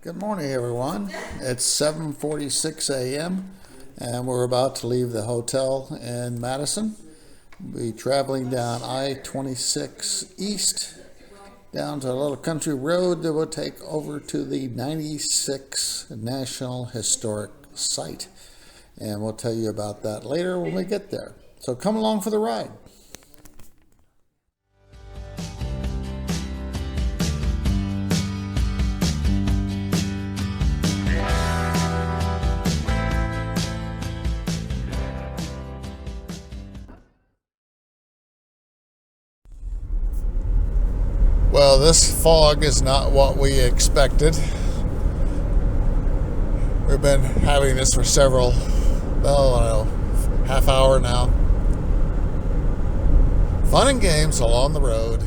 Good morning, everyone. It's 7:46 a.m. and we're about to leave the hotel in Madison. We'll be traveling down I-26 east down to a little country road that will take over to the 96 National Historic Site. And we'll tell you about that later when we get there. So come along for the ride. Well, this fog is not what we expected. We've been having this for several, well, I don't know, half hour now. Fun and games along the road.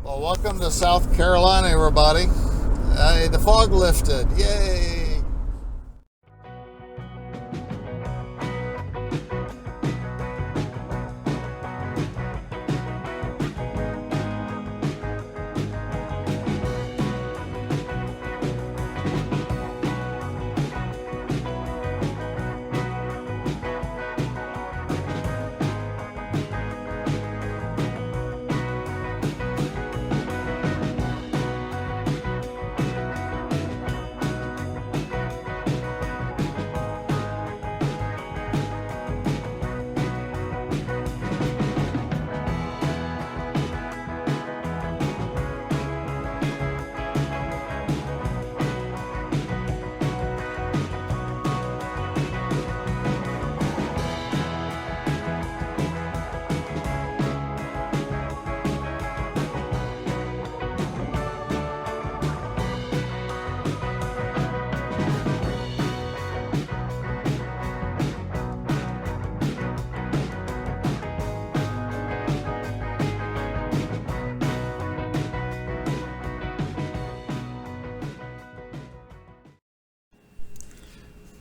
Well, welcome to South Carolina, everybody. The fog lifted. Yay!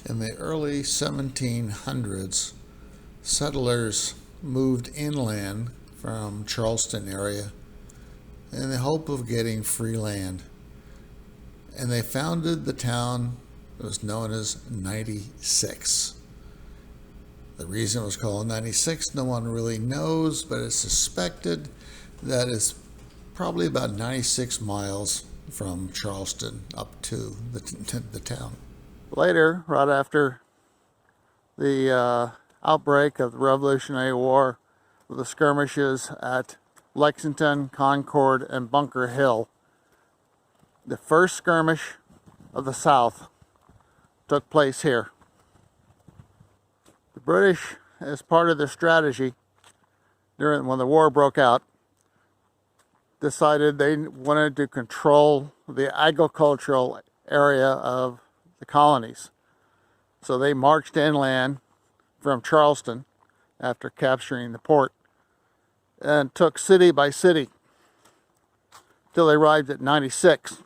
In the early 1700s, settlers moved inland from Charleston area in the hope of getting free land. And they founded the town that was known as 96. The reason it was called 96, no one really knows, but it's suspected that it's probably about 96 miles from Charleston up to the town. Later, right after the outbreak of the Revolutionary War, the skirmishes at Lexington, Concord, and Bunker Hill, the first skirmish of the South took place here. The British, as part of their strategy when the war broke out, decided they wanted to control the agricultural area of the colonies. So they marched inland from Charleston after capturing the port and took city by city till they arrived at 96.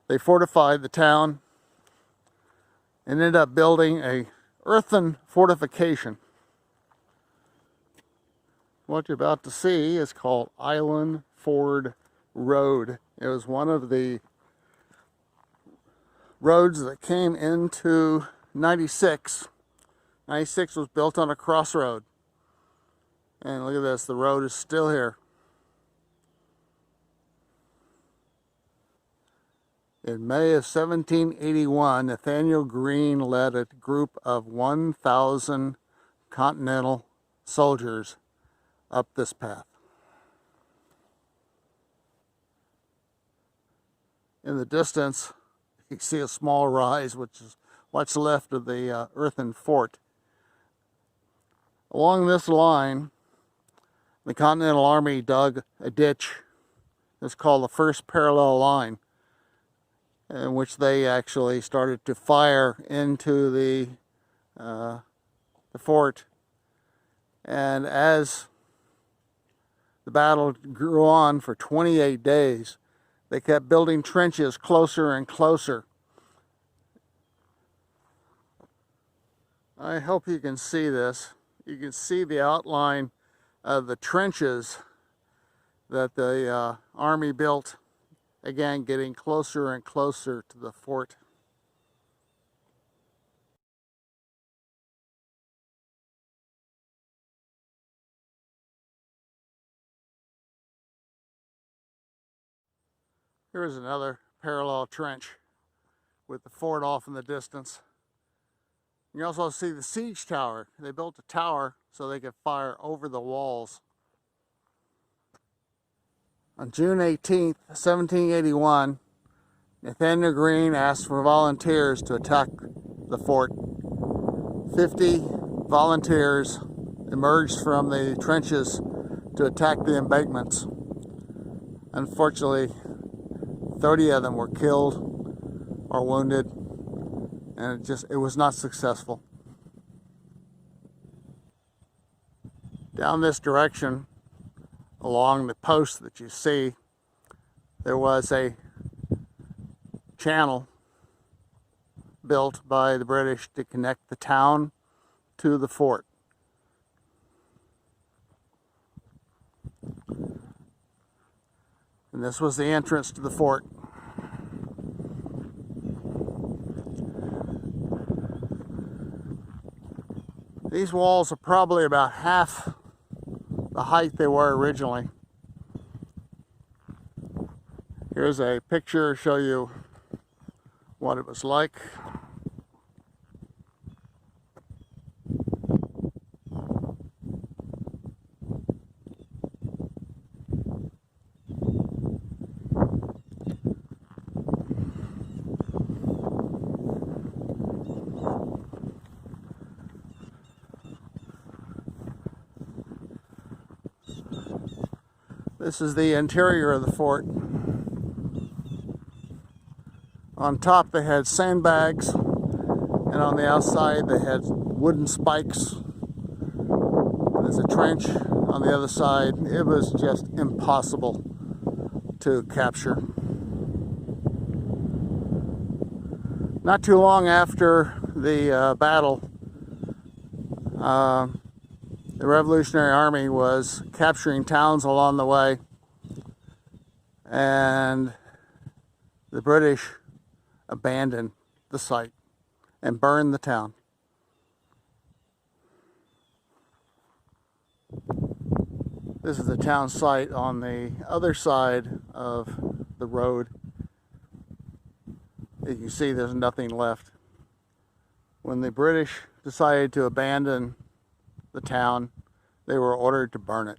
They fortified the town and ended up building a earthen fortification. What you're about to see is called Island Ford Road. It was one of the roads that came into 96. 96 was built on a crossroad. And look at this, the road is still here. In May of 1781, Nathaniel Greene led a group of 1,000 Continental soldiers up this path. In the distance, you see a small rise, which is what's left of the earthen fort. Along this line, the Continental Army dug a ditch. It's called the first parallel line, in which they actually started to fire into the fort. And as the battle grew on for 28 days, they kept building trenches closer and closer. I hope you can see this. You can see the outline of the trenches that the Army built, again getting closer and closer to the fort. Here's another parallel trench with the fort off in the distance. You also see the siege tower. They built a tower so they could fire over the walls. On June 18th, 1781, Nathanael Greene asked for volunteers to attack the fort. 50 volunteers emerged from the trenches to attack the embankments. Unfortunately, 30 of them were killed or wounded, and it was not successful. Down this direction, along the post that you see, there was a channel built by the British to connect the town to the fort. And this was the entrance to the fort. These walls are probably about half the height they were originally. Here's a picture to show you what it was like. This is the interior of the fort. On top they had sandbags, and on the outside they had wooden spikes. There's a trench on the other side. It was just impossible to capture. Not too long after the battle, the Revolutionary Army was capturing towns along the way, and the British abandoned the site and burned the town. This is the town site on the other side of the road. You can see there's nothing left. When the British decided to abandon the town, they were ordered to burn it.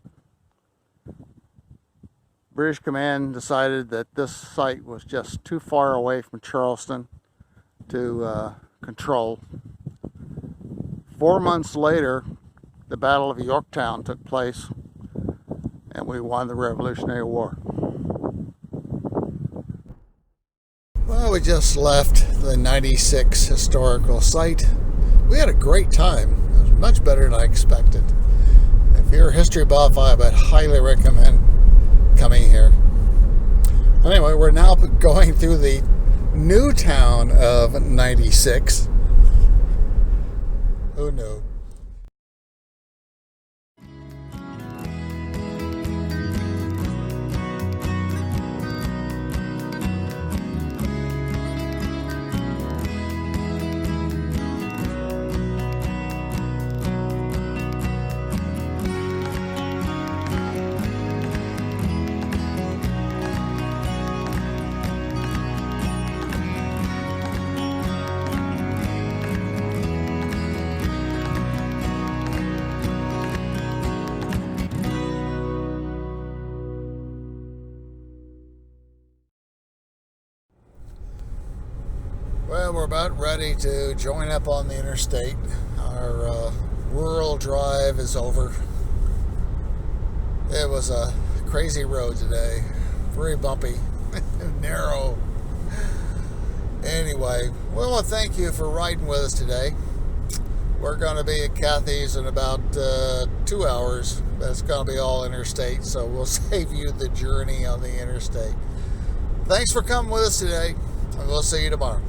British command decided that this site was just too far away from Charleston to control. 4 months later, the Battle of Yorktown took place, and we won the Revolutionary War. Well, we just left the 96 historical site. We had a great time. It was much better than I expected. If you're a history buff, I would highly recommend coming here. Anyway, we're now going through the new town of 96. Who knew? Well, we're about ready to join up on the interstate. Our rural drive is over. It was a crazy road today, very bumpy, narrow. Anyway, well, thank you for riding with us today. We're going to be at Kathy's in about 2 hours. That's going to be all interstate, so we'll save you the journey on the interstate. Thanks for coming with us today, and we'll see you tomorrow.